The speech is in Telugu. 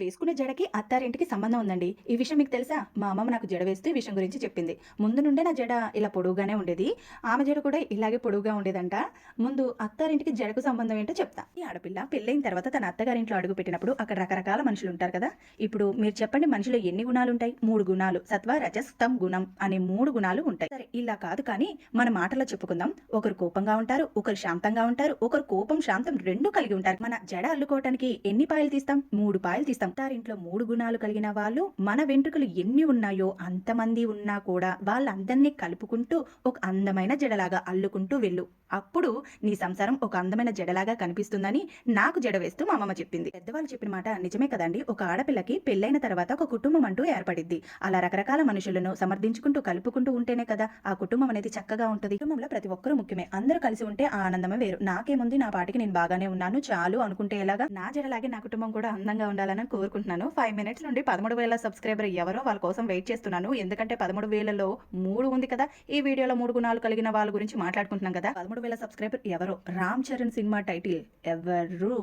వేసుకునే జడకి అత్తారింటికి సంబంధం ఉందండి. ఈ విషయం మీకు తెలుసా? మా అమ్మమ్మ నాకు జడ వేస్తే ఈ విషయం గురించి చెప్పింది. ముందు నుండే నా జడ ఇలా పొడవుగానే ఉండేది. ఆమె జడ కూడా ఇలాగే పొడవుగా ఉండేదంట. ముందు అత్తారింటికి జడకు సంబంధం ఏంటో చెప్తా. ఈ ఆడపిల్ల పెళ్ళైన తర్వాత తన అత్తగారింట్లో అడుగు పెట్టినప్పుడు అక్కడ రకరకాల మనుషులు ఉంటారు కదా. ఇప్పుడు మీరు చెప్పండి, మనిషిలో ఎన్ని గుణాలు ఉంటాయి? 3 గుణాలు. సత్వ, రజస్, తం గుణం అనే 3 గుణాలు ఉంటాయి. సరే, ఇలా కాదు కానీ మన మాటలో చెప్పుకుందాం. ఒకరు కోపంగా ఉంటారు, ఒకరు శాంతంగా ఉంటారు, ఒకరు కోపం శాంతం 2 కలిగి ఉంటారు. మన జడ అల్లుకోవటానికి ఎన్ని పాయలు తీస్తాం? 3 పాయలు తీస్తాం. అత్తారింట్లో 3 గుణాలు కలిగిన వాళ్ళు మన వెంట్రుకలు ఎన్ని ఉన్నాయో అంతమంది ఉన్నా కూడా వాళ్ళందరినీ కలుపుకుంటూ ఒక అందమైన జడలాగా అల్లుకుంటూ వెళ్ళు. అప్పుడు నీ సంసారం ఒక అందమైన జడలాగా కనిపిస్తుందని నాకు జడ వేస్తూ మా అమ్మమ్మ చెప్పింది. పెద్దవాళ్ళు చెప్పిన మాట నిజమే కదండి. ఒక ఆడపిల్లకి పెళ్ళైన తర్వాత ఒక కుటుంబం అంటూ ఏర్పడిద్ది. అలా రకరకాల మనుషులను సమర్థించుకుంటూ కలుపుకుంటూ ఉంటేనే కదా ఆ కుటుంబం అనేది చక్కగా ఉంటది. కుటుంబంలో ప్రతి ఒక్కరూ ముఖ్యమే. అందరూ కలిసి ఉంటే ఆ ఆనందమే వేరు. నాకేముంది, నా పాటికి నేను బాగానే ఉన్నాను చాలు అనుకుంటే ఎలాగా? నా జడలాగే నా కుటుంబం కూడా అందంగా ఉండాలని కోరుకుంటున్నాను. 5 మినిట్స్ నుండి 13,000 సబ్స్క్రైబర్ ఎవరో వాళ్ళ కోసం వెయిట్ చేస్తున్నాను. ఎందుకంటే 13,000లో 3 ఉంది కదా. ఈ వీడియోలో 3 గుణాలు కలిగిన వాళ్ళ గురించి మాట్లాడుకుంటున్నాం కదా. 13,000 సబ్స్క్రైబర్ ఎవరో? రామ్ చరణ్ సినిమా టైటిల్ ఎవరు?